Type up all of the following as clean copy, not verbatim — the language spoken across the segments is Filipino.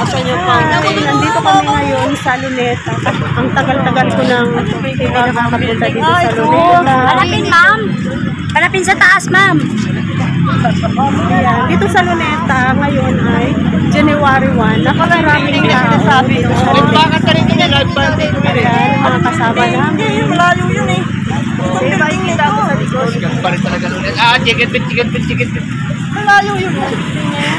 Asan yung pang? Nandito kami ngayon sa Luneta. Ang tagal-tagal ko nang hindi nakakapunta dito sa Luneta. Palapin, ma'am. Palapin sa taas, ma'am. Ayan, dito sa Luneta ngayon ay January 1. Napakaraming tao dito sa Luneta. Bakit ka rin kinag-advantage? Ayan, mga kasama namin. Malayo yun eh. Kita ako sa likod. Parin talaga ulit. Chicken bit. Malayo yun.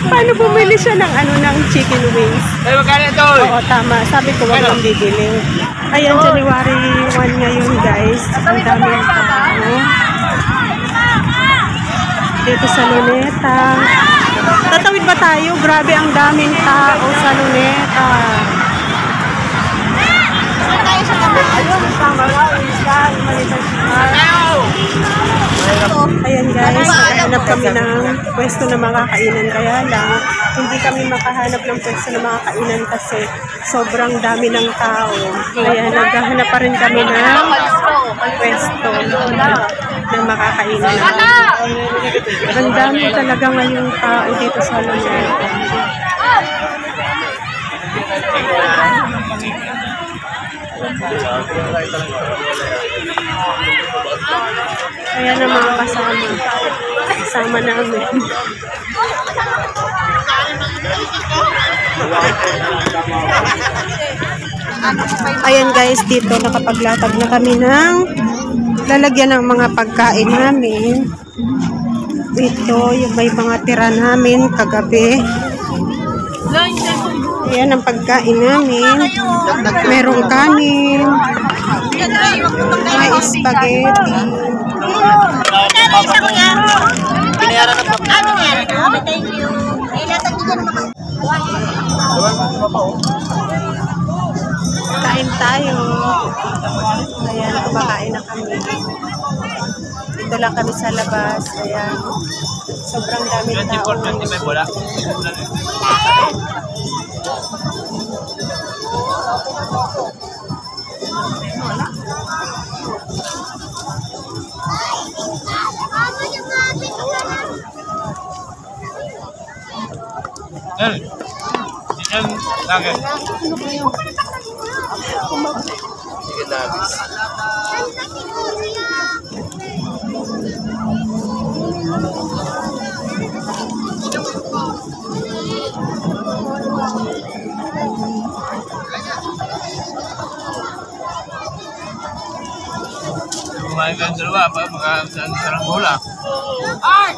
Paano bumili siya ng ng chicken wings? Ay, magkano ito? Oo, tama. Sabi ko, wag nang bibili. Ayan, January 1 ngayon, guys. Ang daming tao. Dito sa Luneta. Tatawid ba tayo? Grabe, ang daming tao sa Luneta. Ayan guys, nakahanap kami ng pwesto na makakainan, kaya lang hindi kami makahanap ng pwesto na makakainan kasi sobrang dami ng tao. Kaya naghahanap pa rin kami ng pwesto na makakainan. Ang dami talaga ngayong tao dito sa Luneta. Ayan ang mga kasama namin. Ayan guys, dito nakapaglatag na kami ng lalagyan ng mga pagkain namin. Dito yung may mga tira namin kagabi. Ayan ang pagkain namin. Merong kanin. May spaghetti. Thank you. Kain tayo. Ayan, kumakain na kami. Dito lang kami sa labas. Ayan. Sobrang dami tao. Kumain ka dalawa pa, sarang bola. Ay!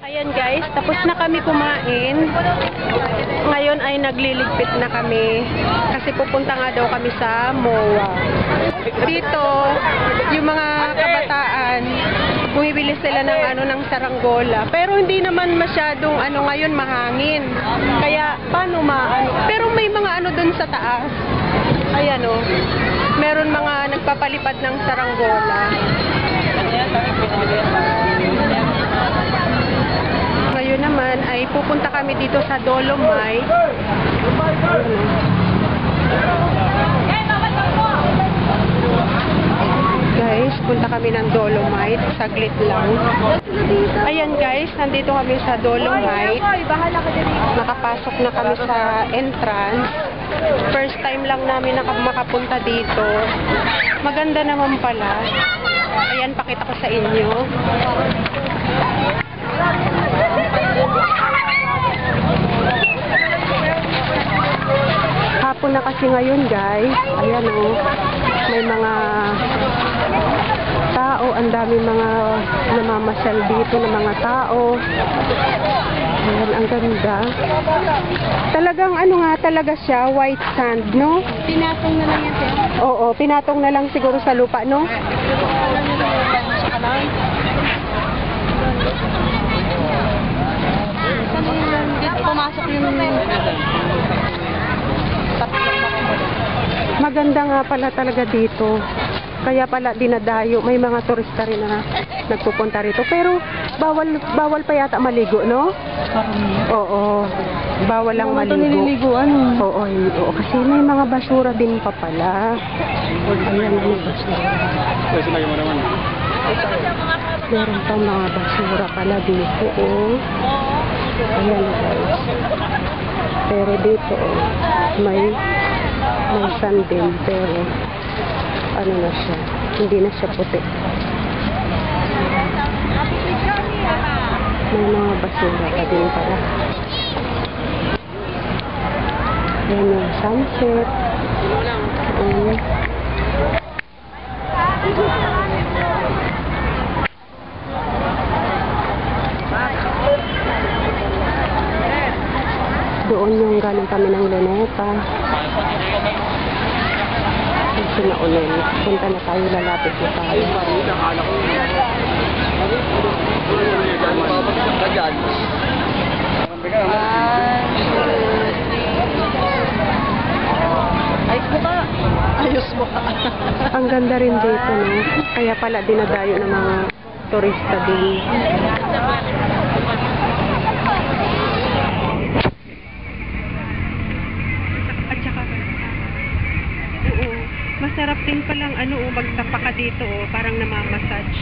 Ayan guys, tapos na kami kumain. Ngayon ay nagliligpit na kami kasi pupunta nga daw kami sa MOA. Dito, yung mga kabataan, bumibili sila ng saranggola. Pero hindi naman masyadong ngayon mahangin. Kaya paano pero may mga dun sa taas. Ayan meron mga nagpapalipad ng saranggola. Ngayon naman ay pupunta kami dito sa Dolomite. Guys, punta kami ng Dolomite. Saglit lang. Ayan guys, nandito kami sa Dolomite. Nakapasok na kami sa entrance. First time lang namin makapunta dito. Maganda naman pala. Ayan, pakita ko sa inyo. Hapon na kasi ngayon guys. Ayan may mga tao, ang dami mga namamasyal dito ng mga tao. Ayan, ang ganda. Talagang talaga siya, white sand, no? Pinatong na lang yan, sir. Oo, pinatong na lang siguro sa lupa, no? Pumasok yung Maganda nga pala talaga dito. Kaya pala dinadayo, may mga turista rin na nagpupunta rito. Pero bawal pa yata maligo, no? Oo. Bawal lang maligo. nililiguan. Oo, oo. Kasi may mga basura din pa pala. Ayan, may basura. Meron pang mga basura pala dito, oh. Ayan, guys. Pero dito, oh, may sand din, pero ano na siya, hindi na siya puti. May mga basura pa din pala. Ayan yung sunset. Doon yung galing kami ng Luneta. Kasi naulan. Punta na tayo, lalapit na tayo. Ayos mo ka. Ang ganda rin dito, no? Kaya pala dinadayo ng mga turista din. At saka, oo, masarap din palang magtapa ka dito, parang namamassage.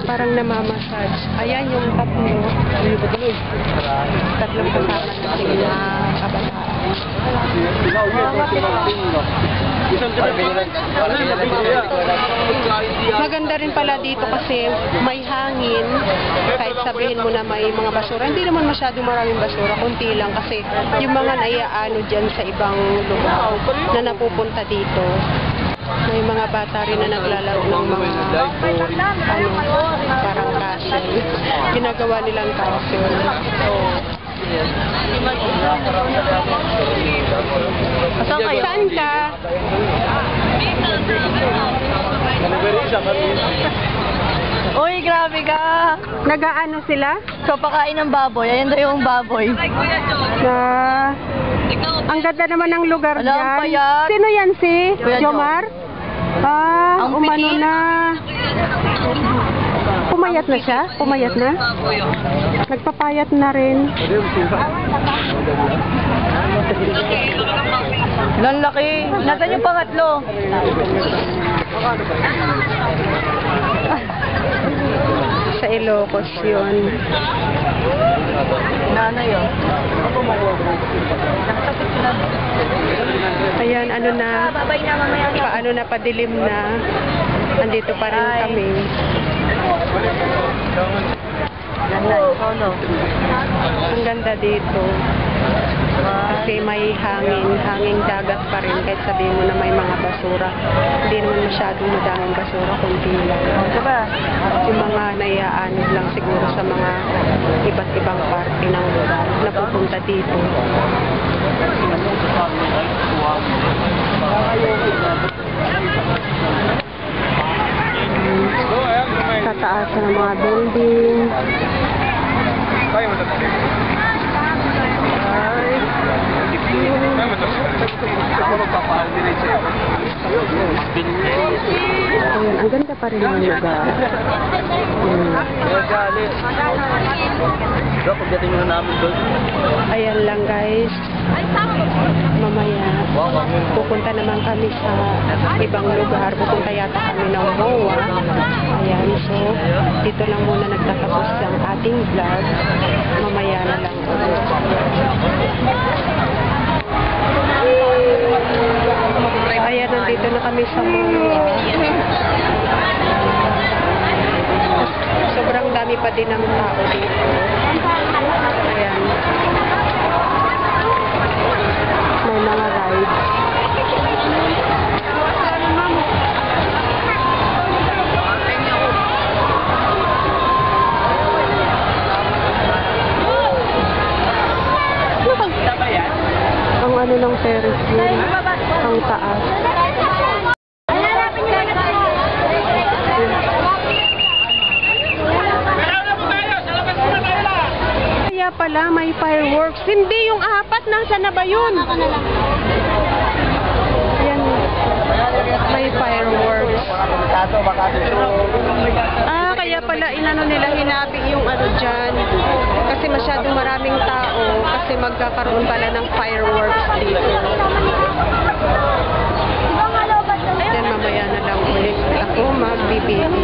Parang namamassage. Ayan yung tatlong kasama natin na kabataan. Maganda rin pala dito kasi may hangin. Kahit sabihin mo na may mga basura, hindi naman masyadong maraming basura, kunti lang kasi yung mga naiaano dyan sa ibang lugar na napupunta dito. May mga bata rin na naglalaro ng mga parang castle. Ginagawa nilang castle. Saan ka? Uy, grabe ka. Nagaano sila? Kapakain ng baboy. Ayan daw yung baboy. Ang ganda naman ng lugar Alam, dyan. payat. Sino yan si? Kuya Jomar? Ah, Ang umano pikit. na. Pumayat na siya? Pumayat na? Nagpapayat na rin. Lalaki. Nasaan yung pangatlo? Sa Ilocos yun. Nanay yun. Ayan, ano na, Babay na mamaya. paano na padilim na. Andito pa rin kami. Ang ganda dito. Kasi may hanging dagat pa rin. Kahit sabihin mo na may mga basura. Hindi naman masyadong madaming basura, kunti lang. Yung mga naiaanod lang siguro sa mga iba't ibang parte ng lugar na pupunta dito. Sa taas ng mga building. Ayun, ang ganda pa rin ng lugar. Ayan lang guys. Mamaya, pupunta naman kami sa ibang lugar. Pupunta yata kami ng MOA. Ayan, so dito lang muna nagtatapos ang ating vlog. Mamaya na lang ulit. Ayan, nandito na kami sa MOA. Sobrang dami pa din ng tao dito. Ayan. May mga rides. Ang ano ng Ferris wheel, ang taas. Kaya pala may fireworks. Hindi yung apat, nasa na ba yun? Ayan May fireworks. Kaya pala inano nila hinabi yung ano dyan. Kasi masyadong maraming tao. Kasi magkakaroon pala ng fireworks dito. Then mamaya na lang ulit ako magbibili.